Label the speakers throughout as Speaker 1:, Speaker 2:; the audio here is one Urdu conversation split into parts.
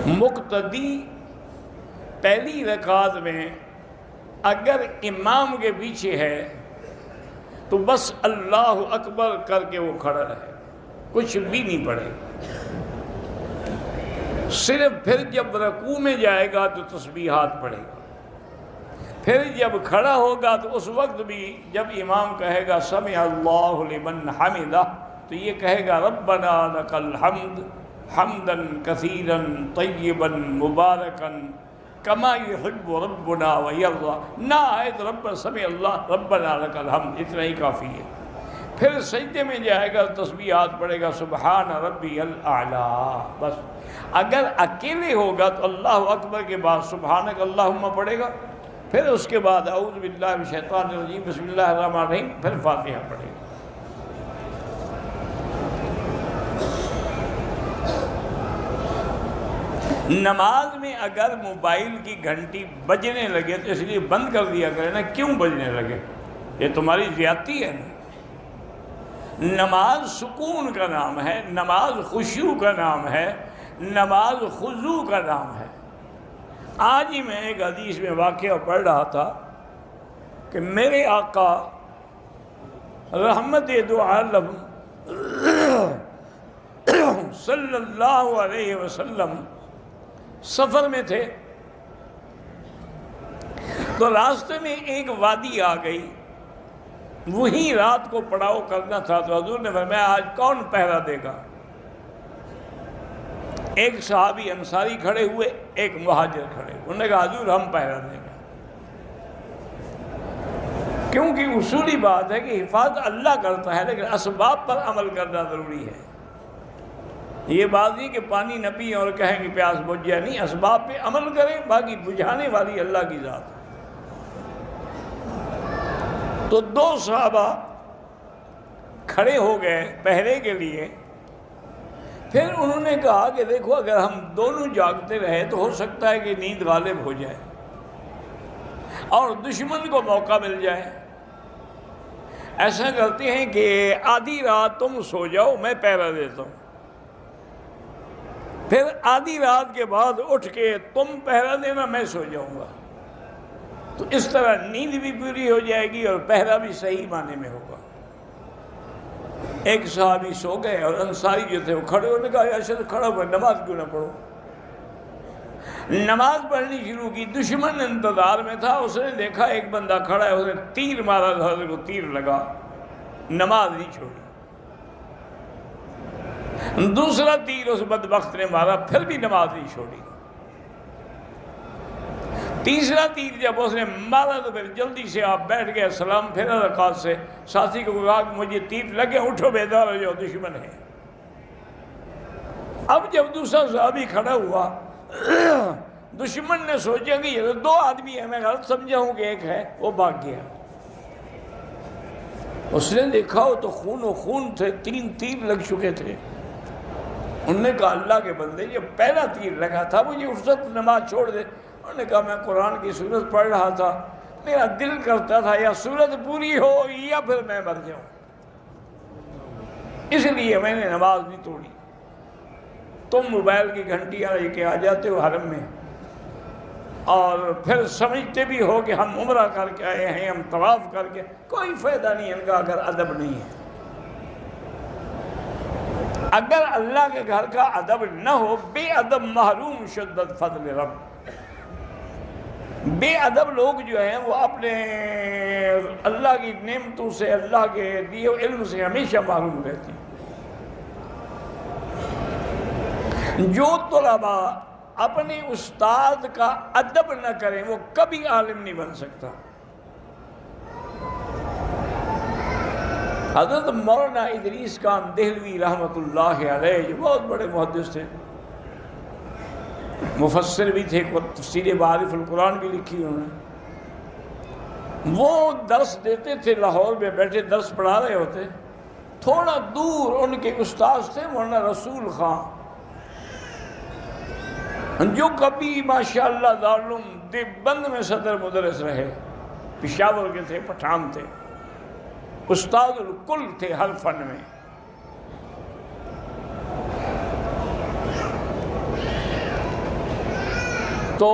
Speaker 1: مقتدی پہلی رکعت میں اگر امام کے پیچھے ہے تو بس اللہ اکبر کر کے وہ کھڑا رہے، کچھ بھی نہیں پڑھے، صرف پھر جب رکوع میں جائے گا تو تسبیحات پڑھے گا، پھر جب کھڑا ہوگا تو اس وقت بھی جب امام کہے گا سمع اللہ لمن حمدہ تو یہ کہے گا ربنا لک الحمد حمدا کثیرا طیبا مبارکا کما یحب ربنا ویرضی، نہ آئے تو رب سمع اللہ ربنا لک الحمد، اتنا ہی کافی ہے۔ پھر سجدے میں جائے گا تسبیحات پڑھے گا سبحان ربی الاعلیٰ، بس۔ اگر اکیلے ہوگا تو اللہ اکبر کے بعد سبحانک اللہم پڑھے گا، پھر اس کے بعد اعوذ باللہ من الشیطان الرجیم بسم اللہ الرحمن الرحیم، پھر فاتحہ پڑھے گا۔ نماز میں اگر موبائل کی گھنٹی بجنے لگے تو اس لیے بند کر دیا کرے نا، کیوں بجنے لگے؟ یہ تمہاری زیادتی ہے نا۔ نماز سکون کا نام ہے، نماز خشوع کا نام ہے، نماز خضوع کا نام ہے۔ آج ہی میں ایک حدیث میں واقعہ پڑھ رہا تھا کہ میرے آقا رحمت دو عالم صلی اللہ علیہ وسلم سفر میں تھے تو راستے میں ایک وادی آ گئی، وہیں رات کو پڑاؤ کرنا تھا، تو حضور نے فرمایا آج کون پہرا دے گا؟ ایک صحابی انصاری کھڑے ہوئے، ایک مہاجر کھڑے ہوئے، انہوں نے کہا حضور ہم پہرا دیں گے، کیونکہ اصولی بات ہے کہ حفاظت اللہ کرتا ہے لیکن اسباب پر عمل کرنا ضروری ہے۔ یہ بات نہیں کہ پانی نہ پئیں اور کہیں کہ پیاس بجھ جائے، نہیں، اسباب پہ عمل کریں، باقی بجھانے والی اللہ کی ذات ہے۔ تو دو صحابہ کھڑے ہو گئے پہرے کے لیے، پھر انہوں نے کہا کہ دیکھو اگر ہم دونوں جاگتے رہے تو ہو سکتا ہے کہ نیند غالب ہو جائے اور دشمن کو موقع مل جائے، ایسا کرتے ہیں کہ آدھی رات تم سو جاؤ میں پہرا دیتا ہوں، پھر آدھی رات کے بعد اٹھ کے تم پہرا دینا میں سو جاؤں گا، تو اس طرح نیند بھی پوری ہو جائے گی اور پہرا بھی صحیح معنی میں ہوگا۔ ایک صحابی سو گئے اور انصاری جو تھے وہ کھڑے، انہوں نے کہا یا ارشد کھڑا ہوا نماز کیوں نہ پڑھو؟ نماز پڑھنی شروع کی، دشمن انتظار میں تھا، اس نے دیکھا ایک بندہ کھڑا ہے، اس نے تیر مارا، حضرت کو تیر لگا، نماز نہیں چھوڑی، دوسرا تیر اس بدبخت نے مارا، پھر بھی نماز نہیں چھوڑی، تیسرا تیر جب اس نے مارا تو پھر جلدی سے آپ بیٹھ گئے، سلام پھر رکعت سے، ساتھی کو کہا کہ مجھے تیر لگے، اٹھو بیدار ہو جاؤ دشمن ہے۔ اب جب دوسرا صحابی کھڑا ہوا، دشمن نے سوچا کہ یہ دو آدمی ہیں، میں غلط سمجھا ہوں کہ ایک ہے، وہ بھاگ گیا۔ اس نے دیکھا وہ تو خون و خون تھے، 3 تیر لگ چکے تھے۔ انہوں نے کہا اللہ کے بندے یہ پہلا تیر لگا تھا، مجھے اس وقت نماز چھوڑ دے۔ انہوں نے کہا میں قرآن کی سورت پڑھ رہا تھا، میرا دل کرتا تھا یا سورت پوری ہو یا پھر میں مر جاؤں، اس لیے میں نے نماز نہیں توڑی۔ تم موبائل کی گھنٹیاں لے کے آ جاتے ہو حرم میں اور پھر سمجھتے بھی ہو کہ ہم عمرہ کر کے آئے ہیں، ہم طواف کر کے، کوئی فائدہ نہیں ان کا اگر ادب نہیں ہے۔ اگر اللہ کے گھر کا ادب نہ ہو، بے ادب محروم شدت فضل رب، بے ادب لوگ جو ہیں وہ اپنے اللہ کی نعمتوں سے، اللہ کے دیے ہوئے علم سے ہمیشہ محروم رہتی ہیں۔ جو طلباء اپنے استاد کا ادب نہ کریں وہ کبھی عالم نہیں بن سکتا۔ حضرت مولانا ادریس خان دہلوی رحمۃ اللہ علیہ جو بہت بڑے محدث تھے، مفسر بھی تھے، تفسیر معارف القرآن بھی لکھی انہوں نے، وہ درس دیتے تھے، لاہور میں بیٹھے درس پڑھا رہے ہوتے، تھوڑا دور ان کے استاد تھے مولانا رسول خان، جو کبھی ماشاءاللہ دارالعلوم دیوبند میں صدر مدرس رہے، پشاور کے تھے، پٹھان تھے، استاد الکل تھے ہر فن میں۔ تو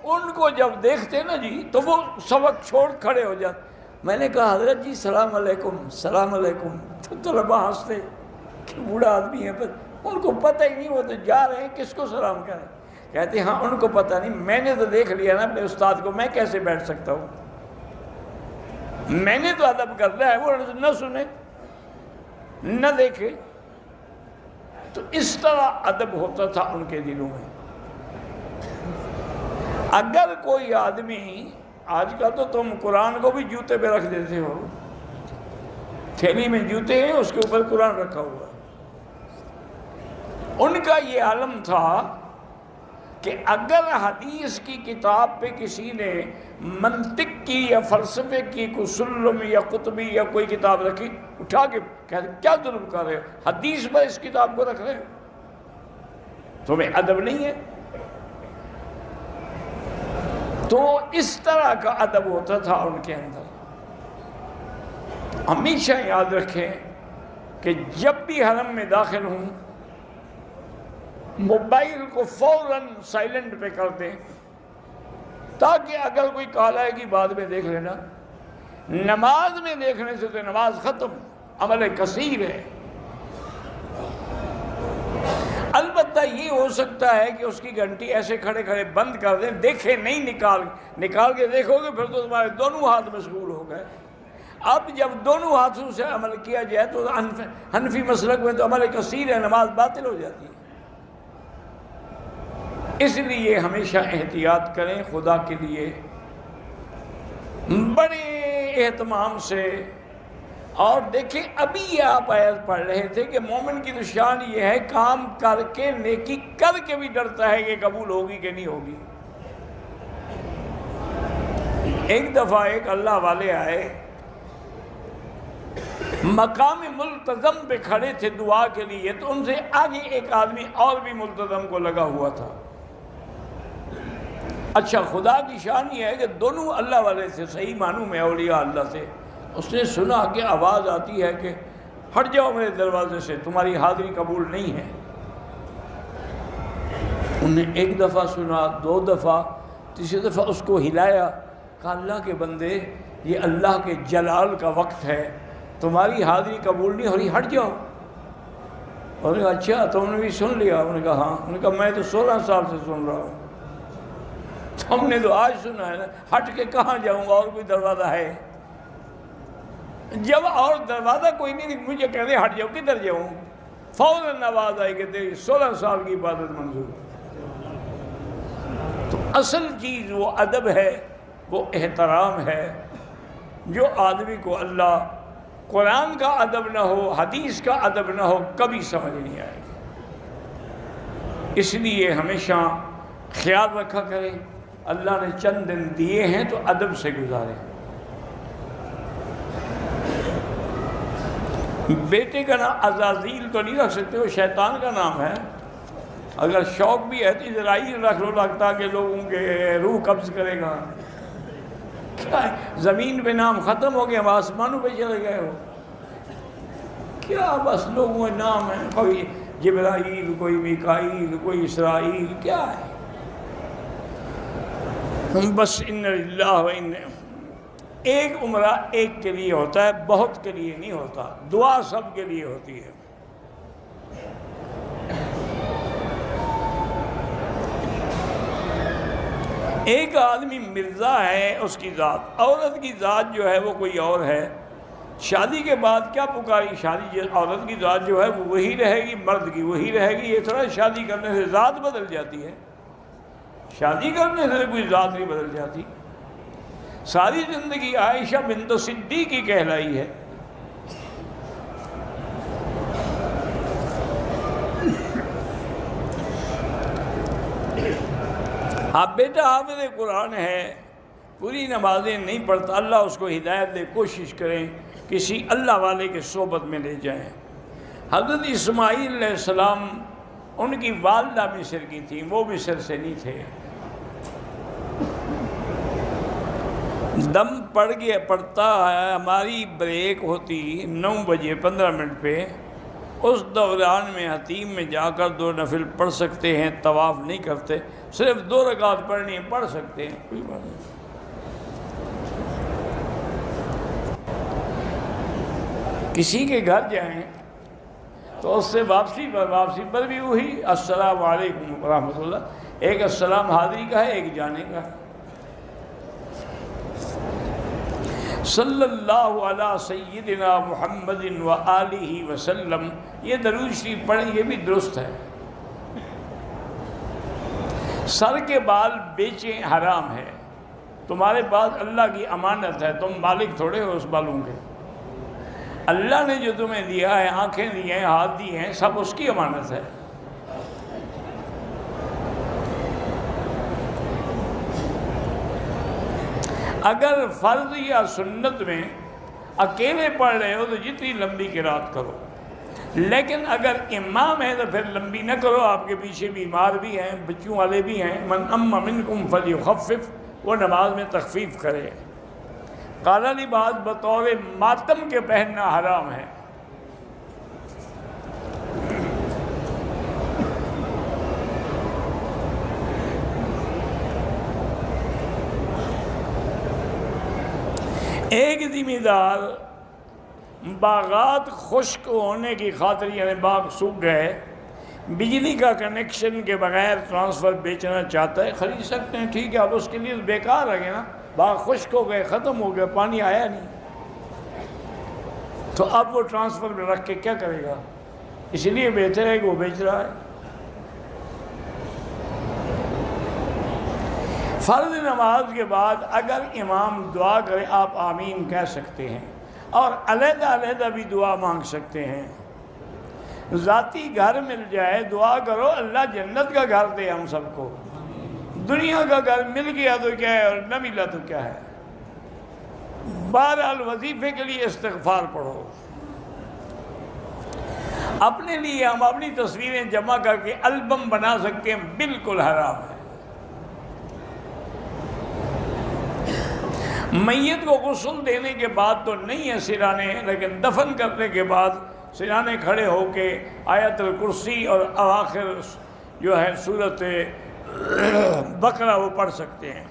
Speaker 1: ان کو جب دیکھتے نا جی تو وہ سبق چھوڑ کھڑے ہو جاتے. میں نے کہا حضرت جی سلام علیکم سلام علیکم. تو طلباء ہنستے کہ بوڑھا آدمی ہے, پر ان کو پتہ ہی نہیں, وہ تو جا رہے ہیں کس کو سلام کریں. کہتے ہاں ان کو پتہ نہیں, میں نے تو دیکھ لیا نا اپنے استاد کو, میں کیسے بیٹھ سکتا ہوں, میں نے تو ادب کرنا ہے, وہ نہ سنے نہ دیکھے. تو اس طرح ادب ہوتا تھا ان کے دلوں میں. اگر کوئی آدمی, آج کل تو تم قرآن کو بھی جوتے پہ رکھ دیتے ہو, تھیلی میں جوتے ہیں اس کے اوپر قرآن رکھا ہوا. ان کا یہ عالم تھا کہ اگر حدیث کی کتاب پہ کسی نے منطق کی یا فلسفے کی کوئی سلم یا قطبی یا کوئی کتاب رکھی, اٹھا کے کہتے کیا ظلم کر رہے ہو, حدیث پر اس کتاب کو رکھ رہے ہو, تمہیں ادب نہیں ہے. تو اس طرح کا ادب ہوتا تھا ان کے اندر. ہمیشہ یاد رکھیں کہ جب بھی حرم میں داخل ہوں موبائل کو فوراً سائلنٹ پہ کر دیں, تاکہ اگر کوئی کال آئے گی بعد میں دیکھ لینا. نماز میں دیکھنے سے تو نماز ختم, عمل کثیر ہے. البتہ یہ ہو سکتا ہے کہ اس کی گھنٹی ایسے کھڑے کھڑے بند کر دیں, دیکھیں نہیں, نکال کے دیکھو گے پھر تو تمہارے دونوں ہاتھ مشغول ہو گئے. اب جب دونوں ہاتھوں سے عمل کیا جائے تو حنفی مسلک میں تو عمل کثیر ہے, نماز باطل ہو جاتی ہے. اس لیے ہمیشہ احتیاط کریں خدا کے لیے, بڑے اہتمام سے. اور دیکھیں ابھی یہ آپ آیت پڑھ رہے تھے کہ مومن کی نشان یہ ہے کام کر کے, نیکی کر کے بھی ڈرتا ہے کہ قبول ہوگی کہ نہیں ہوگی. ایک دفعہ ایک اللہ والے آئے, مقام ملتزم پہ کھڑے تھے دعا کے لیے, تو ان سے آگے ایک آدمی اور بھی ملتزم کو لگا ہوا تھا. اچھا, خدا کی شان یہ ہے کہ دونوں اللہ والے تھے, صحیح معنوں میں اولیاء اللہ سے. اس نے سنا کہ آواز آتی ہے کہ ہٹ جاؤ میرے دروازے سے, تمہاری حاضری قبول نہیں ہے. انہوں نے ایک دفعہ سنا, دو دفعہ, تیسری دفعہ اس کو ہلایا, کہا اللہ کے بندے یہ اللہ کے جلال کا وقت ہے, تمہاری حاضری قبول نہیں ہو رہی, ہٹ جاؤ. انہوں نے کہا اچھا تم نے بھی سن لیا؟ انہوں نے کہا ہاں. انہوں نے کہا میں تو 16 سال سے سن رہا ہوں, ہم نے تو آج سنا ہے نا, ہٹ کے کہاں جاؤں گا, اور کوئی دروازہ ہے؟ جب اور دروازہ کوئی نہیں, مجھے کہہ دے ہٹ جاؤ, کدھر جاؤں؟ فوراً آواز آئی کہ تیری 16 سال کی عبادت منظور. تو اصل چیز وہ ادب ہے, وہ احترام ہے, جو آدمی کو اللہ قرآن کا ادب نہ ہو, حدیث کا ادب نہ ہو, کبھی سمجھ نہیں آئے گی. اس لیے ہمیشہ خیال رکھا کریں, اللہ نے چند دن دیے ہیں تو ادب سے گزاریں. بیٹے کا نام عزازیل تو نہیں رکھ سکتے, وہ شیطان کا نام ہے. اگر شوق بھی ہے تو اسرائیل رکھ لو, لگتا کہ لوگوں کے روح قبض کرے گا. کیا ہے, زمین پہ نام ختم ہو گیا, ہم آسمانوں پہ چلے گئے ہو کیا؟ بس لوگوں کے نام ہیں, کوئی جبرائیل, کوئی میکائیل, کوئی اسرائیل, کیا ہے؟ بس ان للہ و ان. ایک عمرہ ایک کے لیے ہوتا ہے, بہت کے لیے نہیں ہوتا. دعا سب کے لیے ہوتی ہے. ایک آدمی مرزا ہے, اس کی ذات, عورت کی ذات جو ہے وہ کوئی اور ہے. شادی کے بعد کیا پکاری, شادی عورت کی ذات جو ہے وہ وہی رہے گی, مرد کی وہی رہے گی. یہ تھوڑا شادی کرنے سے ذات بدل جاتی ہے, شادی کرنے سے کوئی ذات نہیں بدل جاتی. ساری زندگی عائشہ بنت صدیق کی کہلائی ہے. اب بیٹا حافظ قرآن ہے, پوری نمازیں نہیں پڑھتا, اللہ اس کو ہدایت دے, کوشش کریں کسی اللہ والے کے صحبت میں لے جائیں. حضرت اسماعیل علیہ السلام, ان کی والدہ مصر کی تھیں, وہ مصر سے نہیں تھے. دم پڑتا ہے, ہماری بریک ہوتی 9 بجے 15 منٹ پہ, اس دوران میں حتیم میں جا کر 2 نفل پڑھ سکتے ہیں، طواف نہیں کرتے، صرف 2 رکعت پڑھنی ہے، پڑھ سکتے ہیں، کوئی بات نہیں۔ کسی کے گھر جائیں تو اس سے واپسی پر بھی وہی السلام علیکم ورحمۃ اللہ، ایک السلام حاضری کا ہے، ایک جانے کا ہے۔ صلی اللہ علی سیدنا محمد و آلہ وسلم، یہ درود شریف پڑھیں، یہ بھی درست ہے۔ سر کے بال بیچیں حرام ہے، تمہارے پاس اللہ کی امانت ہے، تم مالک تھوڑے ہو اس بالوں کے۔ اللہ نے جو تمہیں دیا ہے، آنکھیں دی ہیں، ہاتھ دی ہیں، سب اس کی امانت ہے۔ اگر فرض یا سنت میں اکیلے پڑھ رہے ہو تو جتنی لمبی قرات کرو، لیکن اگر امام ہے تو پھر لمبی نہ کرو، آپ کے پیچھے بیمار بھی ہیں، بچوں والے بھی ہیں، من ام منکم فلیخفف، وہ نماز میں تخفیف کرے۔ کالا لباس بطور ماتم کے پہننا حرام ہے۔ ایک ذمہ دار باغات خشک ہونے کی خاطر، یعنی باغ سوکھ گئے، بجلی کا کنیکشن کے بغیر ٹرانسفر بیچنا چاہتا ہے، خرید سکتے ہیں، ٹھیک ہے، اب اس کے لیے بیکار رہے نا، باغ خشک ہو گئے، ختم ہو گئے، پانی آیا نہیں، تو اب وہ ٹرانسفر میں رکھ کے کیا کرے گا؟ اس لیے بہتر ہے کہ وہ بیچ رہا ہے۔ فرض نماز کے بعد اگر امام دعا کرے آپ آمین کہہ سکتے ہیں، اور علیحدہ علیحدہ بھی دعا مانگ سکتے ہیں۔ ذاتی گھر مل جائے دعا کرو، اللہ جنت کا گھر دے ہم سب کو۔ دنیا کا گھر مل گیا تو کیا ہے، اور نہ ملا تو کیا ہے۔ بہرحال وظیفے کے لیے استغفار پڑھو۔ اپنے لیے ہم اپنی تصویریں جمع کر کے البم بنا سکتے ہیں، بالکل حرام ہے۔ میت کو غسل دینے کے بعد تو نہیں ہے سرانے، لیکن دفن کرنے کے بعد سرانے کھڑے ہو کے آیت الکرسی اور اواخر جو ہے سورۃ بقرہ وہ پڑھ سکتے ہیں۔